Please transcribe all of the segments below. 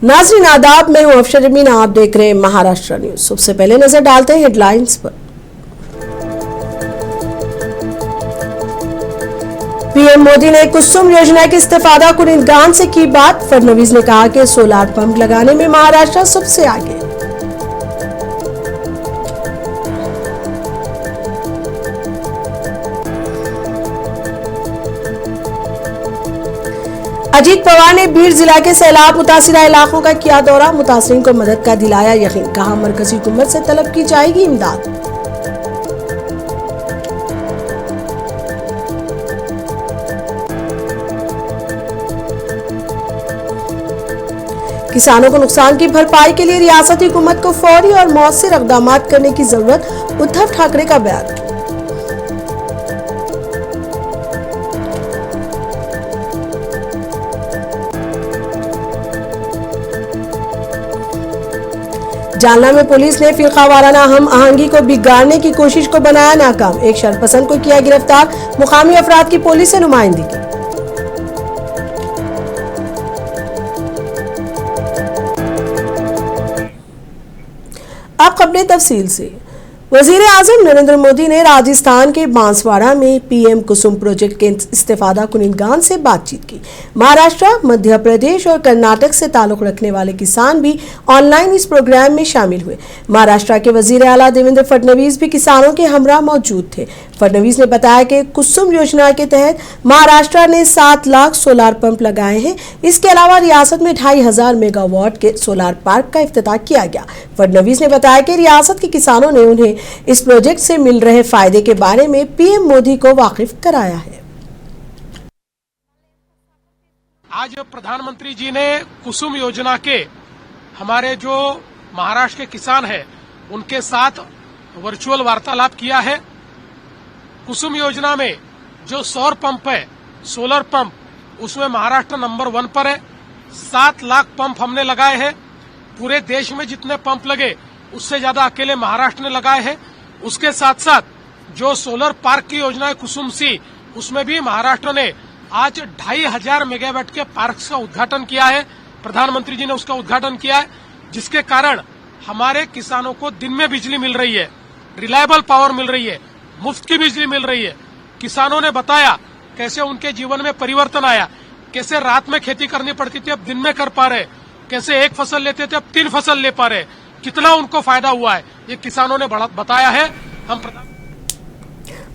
नाज़रीन आदाब, मैं हूं अफशर जमीन। आप देख रहे हैं महाराष्ट्र न्यूज। सबसे पहले नजर डालते हैं हेडलाइंस पर। पीएम मोदी ने कुसुम योजना के इस्तेफादा कुनिंदगान से की बात। फडणवीस ने कहा कि सोलार पंप लगाने में महाराष्ट्र सबसे आगे। अजीत पवार ने बीड़ जिला के सैलाब मुतासिरा इलाकों का किया दौरा। मुतासिरीन को मदद का दिलाया यकीन। कहा मरकजी हुकूमत से तलब की जाएगी इमदाद। किसानों को नुकसान की भरपाई के लिए रियासती हुकूमत को फौरी और मौसर इक़दाम करने की जरूरत। उद्धव ठाकरे का बयान। जालना में पुलिस ने फिरका वाराना हम आहंगी को बिगाड़ने की कोशिश को बनाया नाकाम। एक शरपसंद को किया गिरफ्तार। मुकामी अफराद की पुलिस से नुमाइंदगी। अब खबरें तफसील से। वजीर आजम नरेंद्र मोदी ने राजस्थान के बांसवाड़ा में पीएम कुसुम प्रोजेक्ट के इस्तेफादा कुनिंदगान से बातचीत की। महाराष्ट्र, मध्य प्रदेश और कर्नाटक से ताल्लुक रखने वाले किसान भी ऑनलाइन इस प्रोग्राम में शामिल हुए। महाराष्ट्र के वजीर आला देवेंद्र फडणवीस भी किसानों के हमरा मौजूद थे। फडणवीस ने बताया कि कुसुम योजना के तहत महाराष्ट्र ने 7 लाख सोलार पंप लगाए हैं। इसके अलावा रियासत में 2500 मेगावाट के सोलार पार्क का इफ्तिताह किया गया। फडणवीस ने बताया कि रियासत के किसानों ने उन्हें इस प्रोजेक्ट से मिल रहे फायदे के बारे में पीएम मोदी को वाकिफ कराया है। आज प्रधानमंत्री जी ने कुसुम योजना के हमारे जो महाराष्ट्र के किसान हैं उनके साथ वर्चुअल वार्तालाप किया है। कुसुम योजना में जो सौर पंप है, सोलर पंप, उसमें महाराष्ट्र नंबर 1 पर है। 7 लाख पंप हमने लगाए हैं। पूरे देश में जितने पंप लगे उससे ज्यादा अकेले महाराष्ट्र ने लगाए हैं। उसके साथ साथ जो सोलर पार्क की योजना है कुसुम सी, उसमें भी महाराष्ट्र ने आज 2500 मेगावाट के पार्क का उद्घाटन किया है। प्रधानमंत्री जी ने उसका उद्घाटन किया है, जिसके कारण हमारे किसानों को दिन में बिजली मिल रही है, रिलायबल पावर मिल रही है, मुफ्त की बिजली मिल रही है। किसानों ने बताया कैसे उनके जीवन में परिवर्तन आया, कैसे रात में खेती करनी पड़ती थी अब दिन में कर पा रहे, कैसे एक फसल लेते थे अब 3 फसल ले पा रहे, कितना उनको फायदा हुआ है ये किसानों ने बताया है।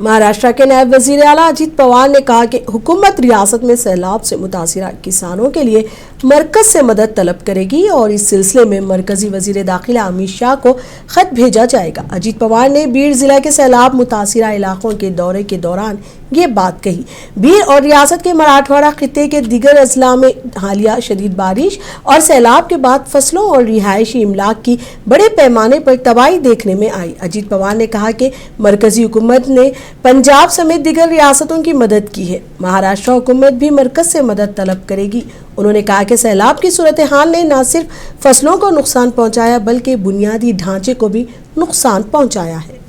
महाराष्ट्र के नायब वजीर आला अजीत पवार ने कहा कि हुकूमत रियासत में सैलाब से मुतासिरा किसानों के लिए मरकज से मदद तलब करेगी और इस सिलसिले में मरकजी वजीर दाखिला अमित शाह को खत भेजा जाएगा। अजीत पवार ने बीड़ जिला के सैलाब मुतासिरा इलाकों के दौरे के दौरान ये बात कही। बीड़ और रियासत के मराठवाड़ा खित्ते के दिगर अजला में हालिया शदीद बारिश और सैलाब के बाद फसलों और रिहायशी इमलाक की बड़े पैमाने पर तबाही देखने में आई। अजीत पवार ने कहा कि मरकजी हुकूमत ने पंजाब समेत दिगर रियासतों की मदद की है। महाराष्ट्र हुकूमत भी मरकज से मदद तलब करेगी। उन्होंने कहा कि सैलाब की सूरत हाल ने न सिर्फ फसलों को नुकसान पहुंचाया बल्कि बुनियादी ढांचे को भी नुकसान पहुंचाया है।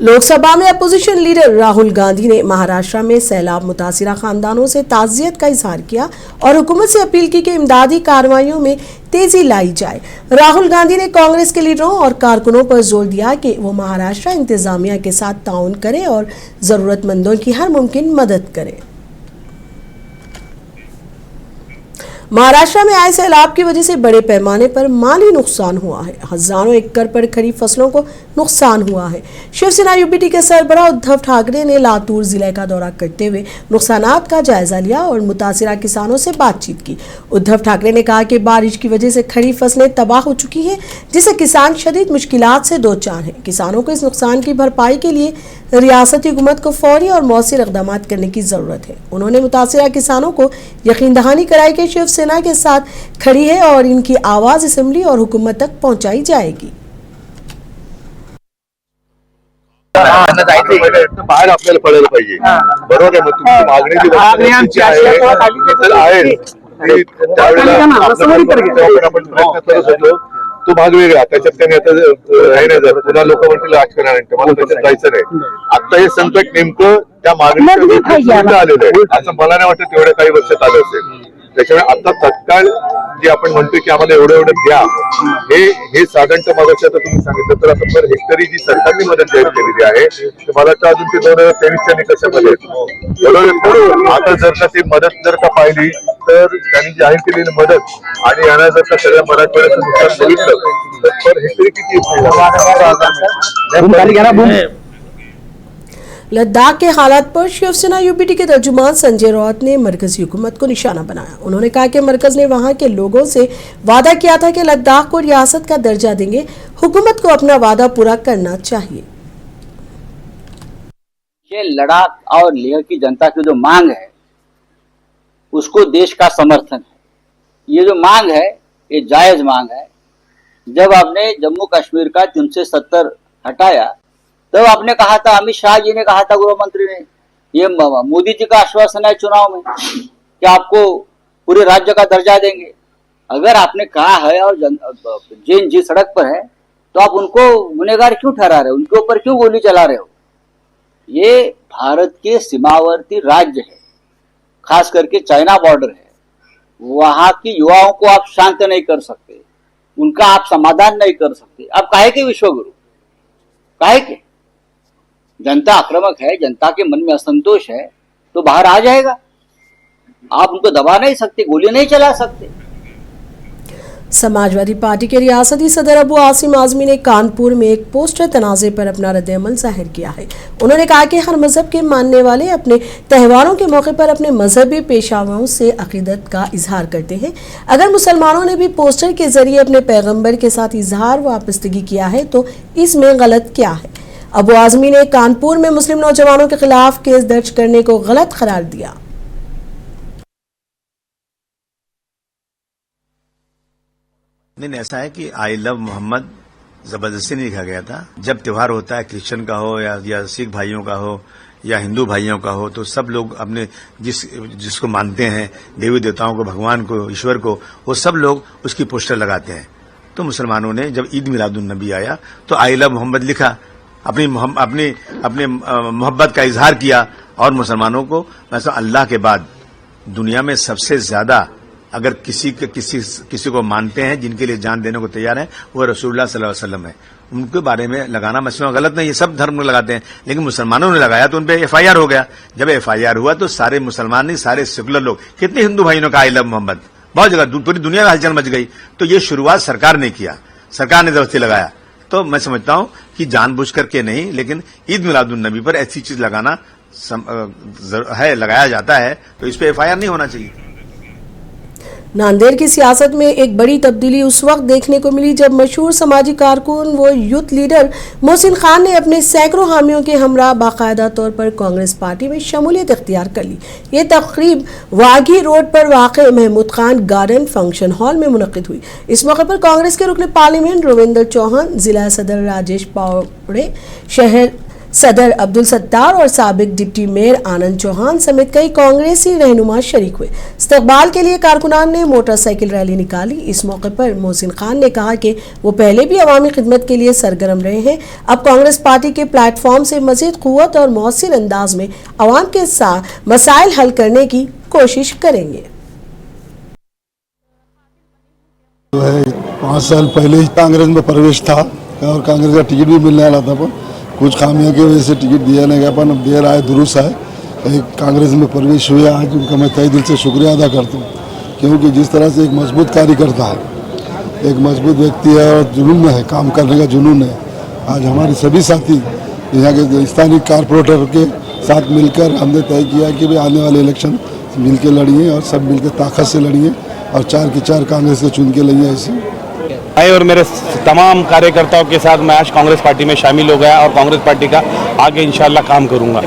लोकसभा में अपोजिशन लीडर राहुल गांधी ने महाराष्ट्र में सैलाब मुतासिरा खानदानों से ताज़ियत का इजहार किया और हुकूमत से अपील की कि इमदादी कार्रवाइयों में तेजी लाई जाए। राहुल गांधी ने कांग्रेस के लीडरों और कारकुनों पर जोर दिया कि वो महाराष्ट्र इंतजामिया के साथ ताउन करें और जरूरतमंदों की हर मुमकिन मदद करें। महाराष्ट्र में आए सैलाब की वजह से बड़े पैमाने पर माली नुकसान हुआ है। हजारों एकड़ पर खड़ी फसलों को नुकसान हुआ है। शिवसेना यूपीटी के सरबराह उद्धव ठाकरे ने लातूर जिले का दौरा करते हुए नुकसानात का जायजा लिया और मुतासिरा किसानों से बातचीत की। उद्धव ठाकरे ने कहा कि बारिश की वजह से खड़ी फसलें तबाह हो चुकी हैं, जिससे किसान शदीद मुश्किलात से दो चार हैं। किसानों को इस नुकसान की भरपाई के लिए रियासती हुकूमत को फौरी और मौसर इक़दाम करने की जरूरत है। उन्होंने मुतासिरा किसानों को यकीन दहानी कराई कि शिवसेना के साथ खड़ी है और इनकी आवाज असेंबली और हुकूमत तक पहुंचाई जाएगी। बाहेर आपल्याला पडायला पाहिजे, बरोबर आहे। मग तुमची मागणी जी आहे त्यावेळेला आपण प्रयत्न करत होतो, तो भाग वेगळा. त्याच्यात त्यांनी आता हे नाही झालं, पुन्हा लोक म्हणतील राजकारण, मला त्याच्यात जायचं नाही. आता हे संकट नेमकं त्या मागणीच्या आलेलं आहे, असं मला नाही वाटत एवढ्या काही वर्षात आलं असेल. त्याच्यामुळे आता तत्काळ जे आपण म्हणतो की आम्हाला एवढं एवढं द्या, हे साधारणतः मगाशी आता तुम्ही सांगितलं तर आता पर हेक्टरी जी सरकारने मदत जाहीर केलेली आहे, तर मला वाटतं अजून ते 2023च्या निकषामध्ये आता जर का ती मदत जर का पाहिली तर त्यांनी जाहीर केलेली मदत आणि यांना जर का सगळ्या मराठवाड्याचं नुकसान बघितलं तर पर हेक्टरी किती. लद्दाख के हालात पर शिवसेना यूपीटी के तर्जुमान संजय राउत ने मरकजी हुकूमत को निशाना बनाया. उन्होंने कहा कि मरकज ने वहां के लोगों से वादा किया था कि लद्दाख को रियासत का दर्जा देंगे. हुकूमत को अपना वादा पूरा करना चाहिए. ये लद्दाख और लेह की जनता की जो मांग है उसको देश का समर्थन है. ये जो मांग है ये जायज मांग है. जब आपने जम्मू कश्मीर का 370 हटाया तब आपने कहा था, अमित शाह जी ने कहा था, गृह मंत्री ने, ये मोदी जी का आश्वासन है चुनाव में कि आपको पूरे राज्य का दर्जा देंगे. अगर आपने कहा है और जैन जी सड़क पर है तो आप उनको गुनहगार क्यों ठहरा रहे हो, उनके ऊपर क्यों गोली चला रहे हो. ये भारत के सीमावर्ती राज्य है, खास करके चाइना बॉर्डर है. वहां की युवाओं को आप शांत नहीं कर सकते, उनका आप समाधान नहीं कर सकते. आप काहे के विश्वगुरु, काहे के? जनता आक्रामक है, जनता के मन में असंतोष है तो बाहर आ जाएगा. आप उनको दबा नहीं सकते, गोली नहीं चला सकते. समाजवादी पार्टी के रियासती सदर अबू आसिम आजमी ने कानपुर में एक पोस्टर तनाज़े पर अपना रद्द-ए-अमल जाहिर किया है. उन्होंने कहा कि हर मजहब के मानने वाले अपने त्योहारों के मौके पर अपने मजहबी पेशावाओं से अकीदत का इजहार करते हैं. अगर मुसलमानों ने भी पोस्टर के जरिए अपने पैगंबर के साथ इजहार वाबस्तगी किया है तो इसमें गलत क्या है. अबू आजमी ने कानपुर में मुस्लिम नौजवानों के खिलाफ केस दर्ज करने को गलत करार दिया. नहीं, ऐसा है कि आई लव मोहम्मद जबरदस्ती नहीं लिखा गया था. जब त्योहार होता है, क्रिश्चियन का हो या सिख भाइयों का हो या हिंदू भाइयों का हो, तो सब लोग अपने जिसको मानते हैं, देवी देवताओं को, भगवान को, ईश्वर को, वो सब लोग उसकी पोस्टर लगाते हैं. तो मुसलमानों ने जब ईद मिलादुन नबी आया तो आई लव मोहम्मद लिखा, अपनी मोहब्बत का इजहार किया. और मुसलमानों को वैसा अल्लाह के बाद दुनिया में सबसे ज्यादा अगर किसी को मानते हैं, जिनके लिए जान देने को तैयार है, वो रसूलुल्लाह सल्लल्लाहु अलैहि वसल्लम है. उनके बारे में लगाना मसला गलत नहीं है, सब धर्म में लगाते हैं. लेकिन मुसलमानों ने लगाया तो उन पर FIR हो गया. जब FIR हुआ तो सारे मुसलमान नहीं, सारे सेकुलर लोग, कितने हिंदू भाइयों ने कहा आई लव मोहम्मद, बहुत जगह पूरी दुनिया में हलचल मच गई. तो ये शुरुआत सरकार ने किया, सरकार ने जबरदस्ती लगाया. तो मैं समझता हूं कि जानबूझ करके नहीं, लेकिन ईद मिलादुन नबी पर ऐसी चीज लगाना लगाया जाता है तो इस पे FIR नहीं होना चाहिए. नांदेड़ की सियासत में एक बड़ी तब्दीली उस वक्त देखने को मिली जब मशहूर समाजी कारकुन व यूथ लीडर मोहसिन खान ने अपने सैकड़ों हामियों के हमरा बाकायदा तौर पर कांग्रेस पार्टी में शमूलियत इख्तियार कर ली. ये तकरीब वाघी रोड पर वाक़ Mahmood Khan garden function hall में मुनक़िद हुई. इस मौके पर कांग्रेस के रुकन पार्लियामेंट रविंदर चौहान, जिला सदर राजेश पावड़े, शहर सदर अब्दुल सत्तार और साबिक डिप्टी मेयर आनंद चौहान समेत कई कांग्रेसी रहनुमा शरीक हुए. इस्तकबाल के लिए कारकुनान ने मोटरसाइकिल रैली निकाली. इस मौके पर मोहसिन खान ने कहा कि वो पहले भी अवामी खिदमत के लिए सरगर्म रहे हैं, अब कांग्रेस पार्टी के प्लेटफॉर्म से मजीद कुव्वत और मौसिन अंदाज में अवाम के साथ मसाइल हल करने की कोशिश करेंगे. 5 साल पहले ही कांग्रेस में प्रवेश था और कांग्रेस का टिकट भी मिलने वाला था, पर कुछ खामियों की वजह से टिकट दिया नहीं गया. पर अब देर आए दुरुस्त है, एक कांग्रेस में प्रवेश हुए. आज उनका मैं तहे दिल से शुक्रिया अदा करता हूँ, क्योंकि जिस तरह से एक मजबूत कार्यकर्ता है, एक मजबूत व्यक्ति है और जुनून है, काम करने का जुनून है. आज हमारे सभी साथी यहाँ के स्थानीय कारपोरेटर के साथ मिलकर हमने तय किया कि भाई आने वाले इलेक्शन मिल के लड़िए और सब मिल के ताकत से लड़िए और 4 की 4 कांग्रेस के चुन के लाइए. ऐसे मैं और मेरे तमाम कार्यकर्ताओं के साथ मैं आज कांग्रेस पार्टी में शामिल हो गया और कांग्रेस पार्टी का आगे इंशाल्लाह काम करूंगा.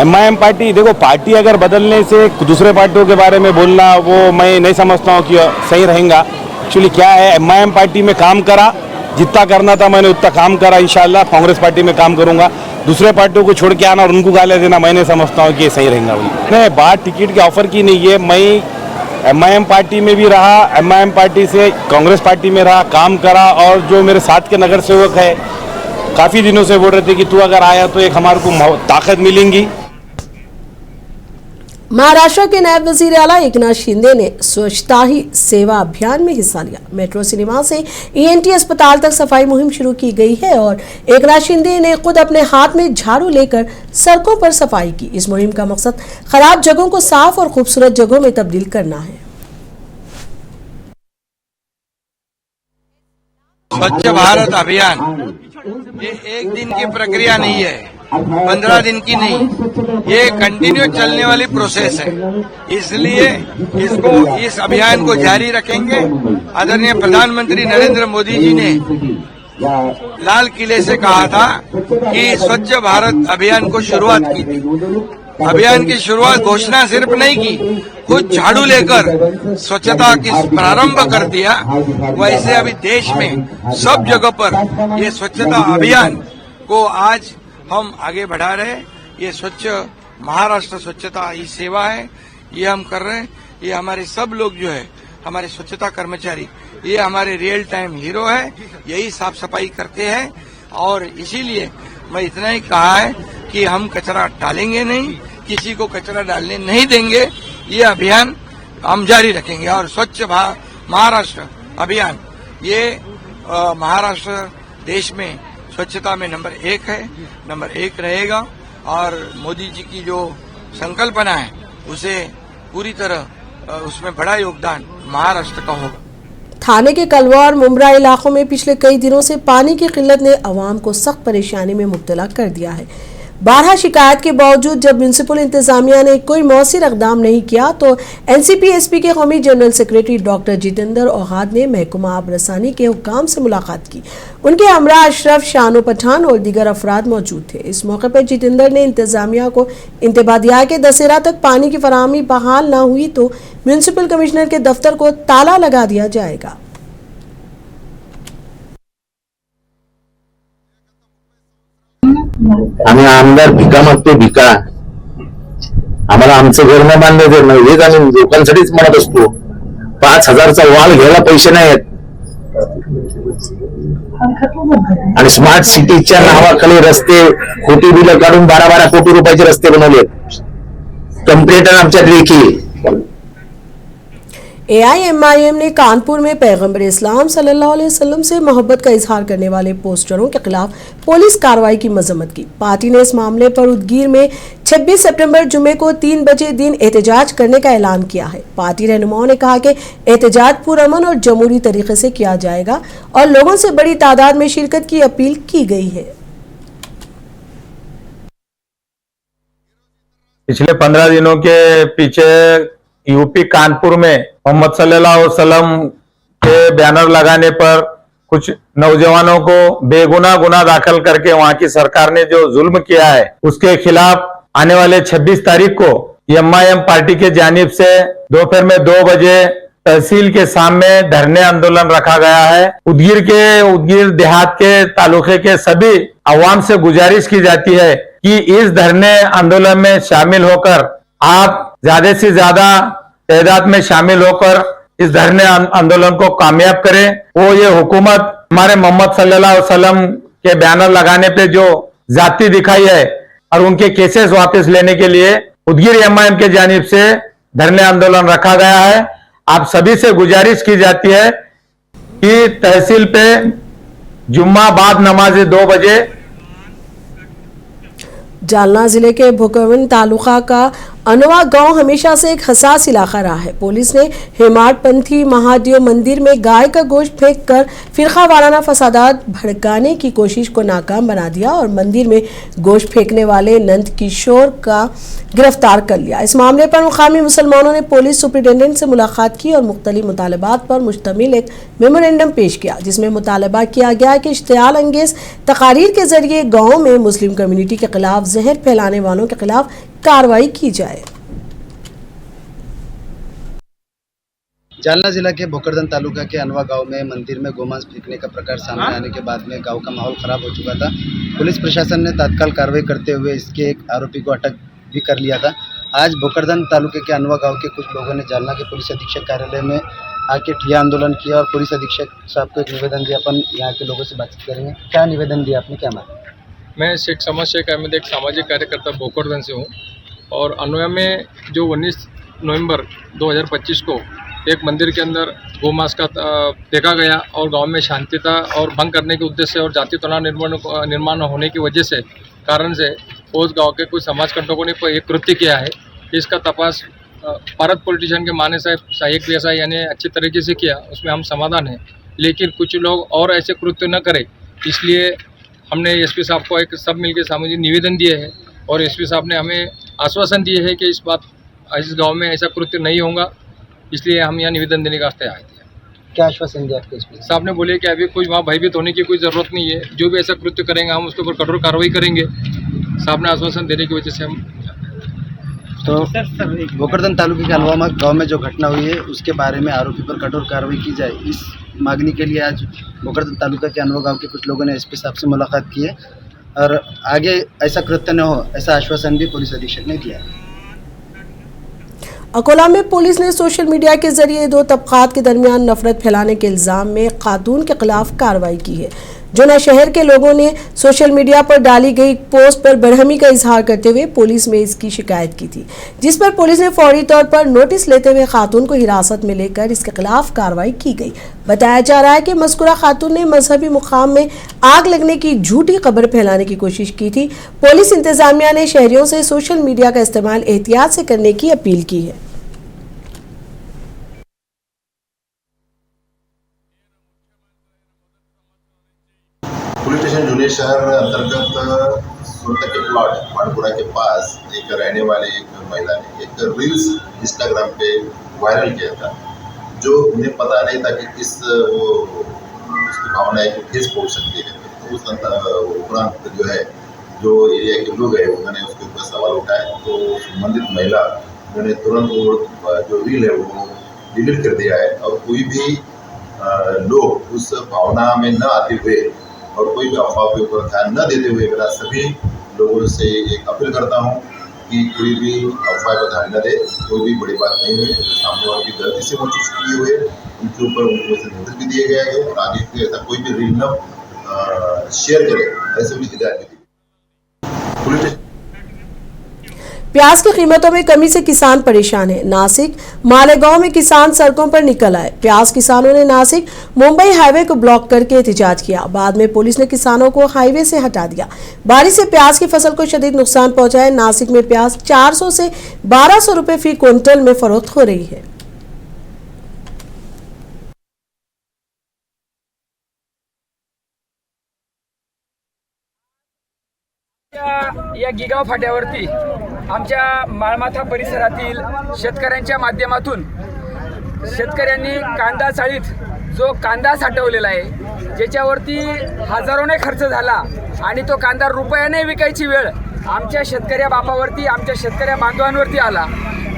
MIM पार्टी, देखो, पार्टी अगर बदलने से दूसरे पार्टियों के बारे में बोलना वो मैं नहीं समझता हूँ कि सही रहेगा. एक्चुअली क्या है, MIM पार्टी में काम करा, जितना करना था मैंने उतना काम करा. इंशाल्लाह कांग्रेस पार्टी में काम करूंगा. दूसरे पार्टियों को छोड़ के आना और उनको गालियाँ देना मैं नहीं समझता हूँ कि ये सही रहेगा. नहीं, बात टिकट के ऑफर की नहीं है. मैं एमआईएम पार्टी में भी रहा, एमआईएम पार्टी से कांग्रेस पार्टी में रहा, काम करा। और जो मेरे साथ के नगर सेवक है, काफ़ी दिनों से बोल रहे थे कि तू अगर आया तो एक हमारे को ताकत मिलेंगी। महाराष्ट्र के नायब वजीर आला एकनाथ शिंदे ने स्वच्छता ही सेवा अभियान में हिस्सा लिया। मेट्रो सिनेमा से ईएनटी अस्पताल तक सफाई मुहिम शुरू की गई है और एकनाथ शिंदे ने खुद अपने हाथ में झाड़ू लेकर सड़कों पर सफाई की। इस मुहिम का मकसद खराब जगहों को साफ और खूबसूरत जगहों में तब्दील करना है। स्वच्छ भारत अभियान ये एक दिन की प्रक्रिया नहीं है, 15 दिन की नहीं, ये कंटिन्यू चलने वाली प्रोसेस है। इसलिए इस अभियान को जारी रखेंगे। आदरणीय प्रधानमंत्री नरेंद्र मोदी जी ने लाल किले से कहा था कि स्वच्छ भारत अभियान को शुरुआत की थी। अभियान की शुरुआत घोषणा सिर्फ नहीं की, खुद झाड़ू लेकर स्वच्छता की प्रारंभ कर दिया। वैसे अभी देश में सब जगह पर ये स्वच्छता अभियान को आज हम आगे बढ़ा रहे हैं। ये स्वच्छ महाराष्ट्र स्वच्छता ही सेवा है, ये हम कर रहे हैं। ये हमारे सब लोग जो है, हमारे स्वच्छता कर्मचारी, ये हमारे रियल टाइम हीरो है, यही साफ सफाई करते हैं। और इसीलिए मैं इतना ही कहा है कि हम कचरा डालेंगे नहीं, किसी को कचरा डालने नहीं देंगे। ये अभियान हम जारी रखेंगे और स्वच्छ महाराष्ट्र अभियान ये महाराष्ट्र देश में स्वच्छता में नंबर 1 है, नंबर 1 रहेगा। और मोदी जी की जो संकल्पना है उसे पूरी तरह उसमें बड़ा योगदान महाराष्ट्र का होगा। थाने के कलवा और मुमरा इलाकों में पिछले कई दिनों से पानी की किल्लत ने अवाम को सख्त परेशानी में मुब्तला कर दिया है। 12 शिकायत के बावजूद जब म्यूनिसिपल इंतजामिया ने कोई मौसिर इकदाम नहीं किया तो एनसीपी-एसपी के कौमी जनरल सेक्रेटरी डॉक्टर जितेंद्र औहाद ने महकमा आब रसानी के हुक्काम से मुलाकात की। उनके हमरा अशरफ, शानो पठान और दीगर अफराद मौजूद थे। इस मौके पर जितेंद्र ने इंतजामिया को इंतबा दिया कि दशहरा तक पानी की फराहमी बहाल न हुई तो म्यूनिसिपल कमिश्नर के दफ्तर को ताला लगा दिया जाएगा। आम्ही आमदार भिका मागतो, भिका. आम्हाला आमचं घर नाही बांधलं देत नाही, हेच आम्ही लोकांसाठीच म्हणत असतो. 5,000चा वॉल घ्यायला पैसे नाही आहेत आणि स्मार्ट सिटीच्या नावाखाली रस्ते खोटी बिलं काढून 12-12 कोटी रुपयाचे रस्ते बनवले. कंप्लेंट आमच्या लेखी. AIMIM ने कानपुर में पैगंबर इस्लाम सल्लल्लाहु अलैहि वसल्लम से मोहब्बत का इजहार करने वाले पोस्टरों के खिलाफ पुलिस कार्रवाई की मजम्मत की। पार्टी ने इस मामले पर उदगीर में 26 सितंबर जुमे को 3 बजे दिन एहतजाज करने का ऐलान किया है। पार्टी रहनुमाओं ने कहा कि एहतजाज पुरअमन और जमहूरी तरीके से किया जाएगा और लोगों से बड़ी तादाद में शिरकत की अपील की गई है। पिछले 15 दिनों के पीछे यूपी कानपुर में मोहम्मद सल्लल्लाहु अलैहि वसल्लम के बैनर लगाने पर कुछ नौजवानों को बेगुनाह गुनाह दाखिल करके वहां की सरकार ने जो जुल्म किया है उसके खिलाफ आने वाले 26 तारीख को एमआईएम पार्टी के जानिब से दोपहर में 2 बजे तहसील के सामने धरने आंदोलन रखा गया है। उदगीर देहात के तालुके के सभी अवाम से गुजारिश की जाती है कि इस धरने आंदोलन में शामिल होकर आप ज्यादा से ज्यादा तादाद में शामिल होकर इस धरने आंदोलन को कामयाब करें। वो ये हुकूमत हमारे मोहम्मद सल्लल्लाहु अलैहि वसल्लम के बैनर लगाने पे जो जाति दिखाई है और उनके केसेस वापस लेने के लिए उदगीर एमआईएम के जानिब से धरने आंदोलन रखा गया है। आप सभी से गुजारिश की जाती है कि तहसील पे जुम्मा बाद नमाज 2 बजे। जालना जिले के भोकरवन तालुका का अनवा गांव हमेशा से एक हसास इलाका रहा है। पुलिस ने हेमाडपंथी महादेव मंदिर में गाय का गोश्त फेंककर फिरका वाराना फसादात भड़काने की कोशिश को नाकाम बना दिया और मंदिर में गोश्त फेंकने वाले नंद किशोर का गिरफ्तार कर लिया। इस मामले पर मुकामी मुसलमानों ने पुलिस सुपरिटेंडेंट से मुलाकात की और मुख्तलिफ मुतालबात पर मुश्तमिल एक मेमोरेंडम पेश किया, जिसमें मुतालबा किया गया कि इश्तियाल अंगेज तकारीर के जरिए गाँव में मुस्लिम कम्युनिटी के खिलाफ जहर फैलाने वालों के खिलाफ कार्रवाई की जाए। जालना जिला के भोकरदन तालुका के अनवा गांव में मंदिर में गोमांस फेंकने का प्रकार सामने आने के बाद में गांव का माहौल खराब हो चुका था। पुलिस प्रशासन ने तत्काल कार्रवाई करते हुए इसके एक आरोपी को अटक भी कर लिया था आज भोकरदन तालुके के अनवा गांव के कुछ लोगों ने जालना के पुलिस अधीक्षक कार्यालय में आके ठिया आंदोलन किया और पुलिस अधीक्षक साहब को एक निवेदन दिया। अपन यहाँ के लोगों से बातचीत करेंगे। क्या निवेदन दिया आपने, क्या मांगा? मैं शेख समद शेख अहमद एक सामाजिक कार्यकर्ता भोकरदन से हूँ और अन्वय में जो 19 नवंबर 2025 को एक मंदिर के अंदर गोमांस का देखा गया और गांव में शांतिता और भंग करने के उद्देश्य से और जाति तनाव निर्माण होने की वजह से कारण से उस गांव के कुछ समाज कंटकों ने एक कृत्य किया है। इसका तपास भारत पॉलिटिशियन के माने साहब सहायक पीएसआई यानी अच्छी तरीके से किया, उसमें हम समाधान हैं। लेकिन कुछ लोग और ऐसे कृत्य न करें, इसलिए हमने एसपी साहब को एक सब मिलकर सामूहिक निवेदन दिए है और एसपी साहब ने हमें आश्वासन दिए है कि इस गांव में ऐसा कृत्य नहीं होगा, इसलिए हम यहाँ निवेदन देने का वास्ते आए थे। क्या आश्वासन दिया आपके एसपी साहब ने बोले कि अभी कुछ वहाँ भयभीत होने की कोई ज़रूरत नहीं है, जो भी ऐसा कृत्य करेंगे हम उसके ऊपर कठोर कार्रवाई करेंगे। साहब ने आश्वासन देने की वजह से हम तो भोकरदन तालुके के अनवा गांव में जो घटना हुई है उसके बारे में आरोपी पर कठोर कार्रवाई की जाए, इस मांगने के लिए आज भोकरदन तालुका के अनवा गांव के कुछ लोगों ने एसपी साहब से मुलाकात की है और आगे ऐसा कृत्य न हो ऐसा आश्वासन भी पुलिस अधीक्षक ने दिया। अकोला में पुलिस ने सोशल मीडिया के जरिए दो तबकात के दरमियान नफरत फैलाने के इल्जाम में खातून के खिलाफ कार्रवाई की है। जोना शहर के लोगों ने सोशल मीडिया पर डाली गई पोस्ट पर बरहमी का इजहार करते हुए पुलिस में इसकी शिकायत की थी, जिस पर पुलिस ने फौरी तौर पर नोटिस लेते हुए खातून को हिरासत में लेकर इसके खिलाफ कार्रवाई की गई। बताया जा रहा है कि मज़कूरा खातून ने मजहबी मुकाम में आग लगने की झूठी खबर फैलाने की कोशिश की थी। पुलिस इंतजामिया ने शहरियों से सोशल मीडिया का इस्तेमाल एहतियात से करने की अपील की है। पुलिस स्टेशन जूनियर शहर अंतर्गत सुरत के प्लॉट मानपुरा के पास एक रहने वाले एक महिला ने एक रील्स इंस्टाग्राम पे वायरल किया था, जो उन्हें पता नहीं था कि किस वो उसकी भावनाएं को ठेस पहुंच सकती है। तो उस उपरांत जो है जो एरिया के लोग हैं उन्होंने उसके ऊपर सवाल उठाए, तो संबंधित महिला उन्होंने तुरंत वो जो रील है वो डिलीट कर दिया है और कोई भी लोग उस भावना में न आते हुए और कोई भी अफवाह के ऊपर ध्यान न देते हुए मेरा सभी लोगों से एक अपील करता हूं कि कोई भी अफवाह पर ध्यान न दे। कोई भी बड़ी बात नहीं है, जो सामने वाले की गलती से वो चीज़ किए हुए उनके ऊपर उनको से नोटिस भी दिए गए हैं और आगे से ऐसा कोई भी रील न शेयर करे, ऐसे भी हिदायत दी। पुलिस प्याज की कीमतों में कमी से किसान परेशान है। नासिक मालेगांव में किसान सड़कों पर निकल आए। प्याज किसानों ने नासिक मुंबई हाईवे को ब्लॉक करके एहतजाज किया। बाद में पुलिस ने किसानों को हाईवे से हटा दिया। बारिश से प्याज की फसल को शदीद नुकसान पहुंचा है। नासिक में प्याज 400 से 1200 रुपए फी क्विंटल में फरोख्त हो रही है। या गिगाव फाट्यावरती आमच्या माळमाथा परिसरातील शेतकऱ्यांच्या माध्यमातून शेतकऱ्यांनी कांदा चाळीत जो कांदा साठवलेला आहे, ज्याच्यावरती हजारोने खर्च झाला आणि तो कांदा रुपयाने विकायची वेळ आमच्या शेतकऱ्या बापावरती, आमच्या शेतकऱ्या बांधवांवरती आला।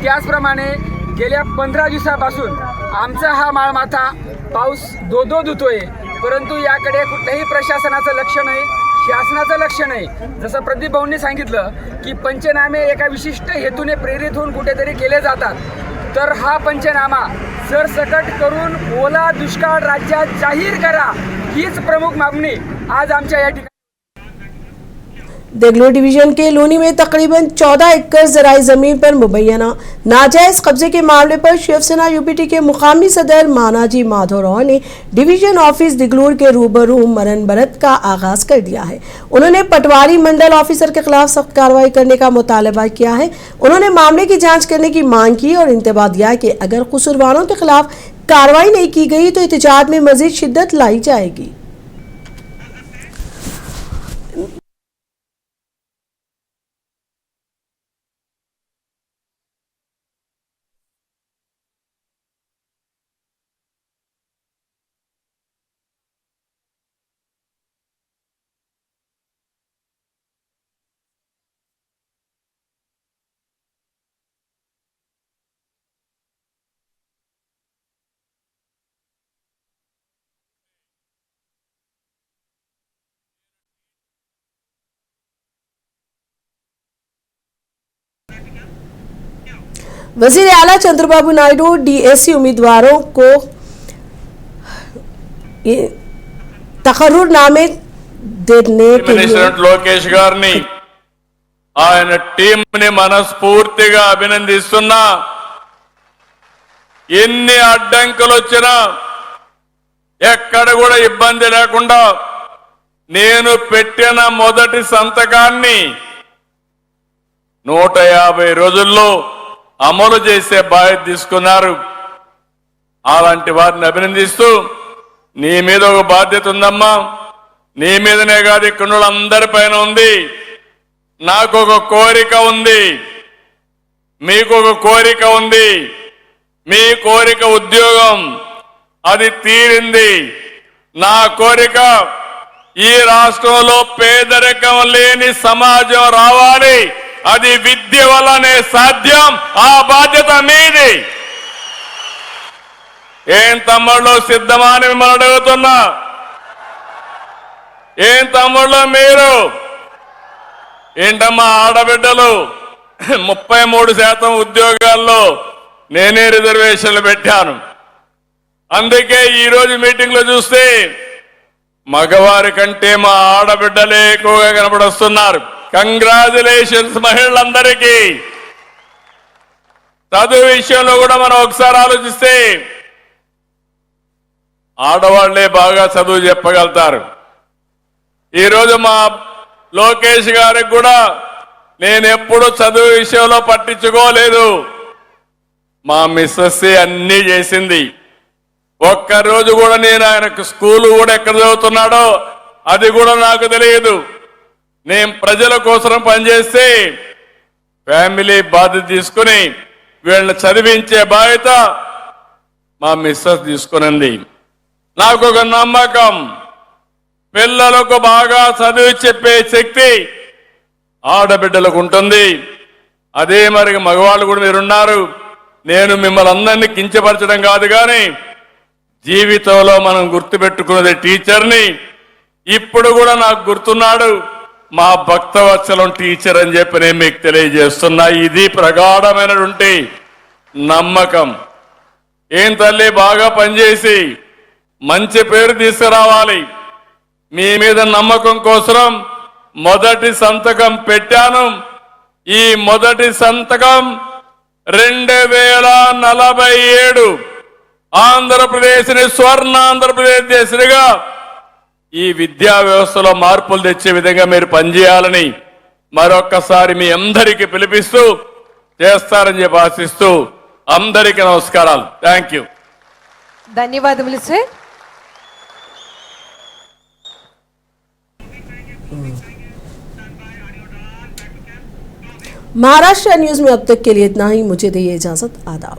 त्याचप्रमाणे गेल्या 15 दिवसापासून आमचा हा माळमाथा पाऊस दो धुतोय, परंतु याकडे कुठल्याही प्रशासनाचं लक्ष नाही, शासनाचं लक्ष नाही। जसं प्रदीप भाऊंनी सांगितलं की पंचनामे एका विशिष्ट हेतूने प्रेरित होऊन कुठेतरी केले जातात, तर हा पंचनामा सरसकट करून ओला दुष्काळ राज्यात जाहीर करा, हीच प्रमुख मागणी आज आमच्या या ठिकाणी। देगलूर डिवीजन के लोनी में तकरीबन 14 एकड़ ज़राई ज़मीन पर मुबैना नाजायज़ कब्जे के मामले पर शिवसेना यूपीटी के मुकामी सदर मानाजी माधवराव ने डिवीजन ऑफिस दिगलूर के रूबरू मरण बरत का आगाज कर दिया है। उन्होंने पटवारी मंडल ऑफिसर के खिलाफ सख्त कार्रवाई करने का मुतालबा किया है। उन्होंने मामले की जाँच करने की मांग की और इंतबा दिया कि अगर कसूरवारों के खिलाफ कार्रवाई नहीं की गई तो एहतजाज में मजीद शिद्दत लाई जाएगी। वजीर आला चंद्रबाबू नायडू डीएसी उम्मीदवारों को तकर्रुरनामे देने के लिए లోకేష్ గారిని ఆయన టీంని మనస్ఫూర్తిగా అభినందిస్తున్నా. ఎన్ని అడ్డంకులు వచ్చినా ఎక్కడ కూడా ఇబ్బంది లేకుండా నేను పెట్టిన మొదటి సంతకాన్ని 150 రోజుల్లో అమలు చేసే బాధ్యత తీసుకున్నారు. అలాంటి వారిని అభినందిస్తూ, నీ మీద ఒక బాధ్యత ఉందమ్మా, నీ మీదనే కాదు ఇక్కడ అందరిపైన ఉంది. నాకు ఒక కోరిక ఉంది, మీకు ఒక కోరిక ఉంది. మీ కోరిక ఉద్యోగం, అది తీరింది. నా కోరిక ఈ రాష్ట్రంలో పేదరికం లేని సమాజం రావాలి. అది విద్య వల్లనే సాధ్యం. ఆ బాధ్యత మీది. ఏం తమ్ముళ్ళు సిద్ధమా అని మిమ్మల్ని అడుగుతున్నా. ఏం తమ్ముళ్ళు మీరు? ఏంటమ్మా ఆడబిడ్డలు 33% ఉద్యోగాల్లో నేనే రిజర్వేషన్లు పెట్టాను. అందుకే ఈ రోజు మీటింగ్ లో చూస్తే మగవారి కంటే మా ఆడబిడ్డలే ఎక్కువగా కనబడొస్తున్నారు. కంగ్రాచులేషన్స్ మహిళలందరికీ. చదువు విషయంలో కూడా మనం ఒకసారి ఆలోచిస్తే ఆడవాళ్లే బాగా చదువు చెప్పగలుగుతారు. ఈరోజు మా లోకేష్ గారికి కూడా నేను ఎప్పుడు చదువు విషయంలో పట్టించుకోలేదు. మా మిస్సెస్ అన్నీ చేసింది. ఒక్కరోజు కూడా నేను ఆయనకు స్కూల్ కూడా ఎక్కడ చదువుతున్నాడో అది కూడా నాకు తెలియదు. నేను ప్రజల కోసం పనిచేస్తే ఫ్యామిలీ బాధ్యత తీసుకుని వీళ్ళని చదివించే బాధ్యత మా మిస్సెస్ తీసుకునింది. నాకు ఒక నమ్మకం, పిల్లలకు బాగా చదివి చెప్పే శక్తి ఆడబిడ్డలకు ఉంటుంది. అదే మరి మగవాళ్ళు కూడా మీరున్నారు. నేను మిమ్మల్ని అందరినీ కించపరచడం కాదు, కానీ జీవితంలో మనం గుర్తుపెట్టుకున్నది టీచర్ని. ఇప్పుడు కూడా నాకు గుర్తున్నాడు మా భక్తవత్సలం టీచర్ అని చెప్పి నేను మీకు తెలియజేస్తున్నా. ఇది ప్రగాఢమైనటువంటి నమ్మకం. ఏం తల్లి, బాగా పనిచేసి మంచి పేరు తీసుకురావాలి. మీ మీద నమ్మకం కోసం మొదటి సంతకం పెట్టాను. ఈ మొదటి సంతకం 2047 ఆంధ్రప్రదేశ్ని స్వర్ణాంధ్రప్రదేశ్ దేశంగా ఈ విద్యా వ్యవస్థలో మార్పులు తెచ్చే విధంగా మీరు పనిచేయాలని మరొక్కసారి మీ అందరికీ పిలిపిస్తూ చేస్తారని చెప్పి ఆశిస్తూ అందరికీ నమస్కారాలు. Thank you. ధన్యవాదములు సార్. महाराष्ट्र न्यूज में अब तक के लिए इतना ही. मुझे दीजिए इजाजत. आदाब.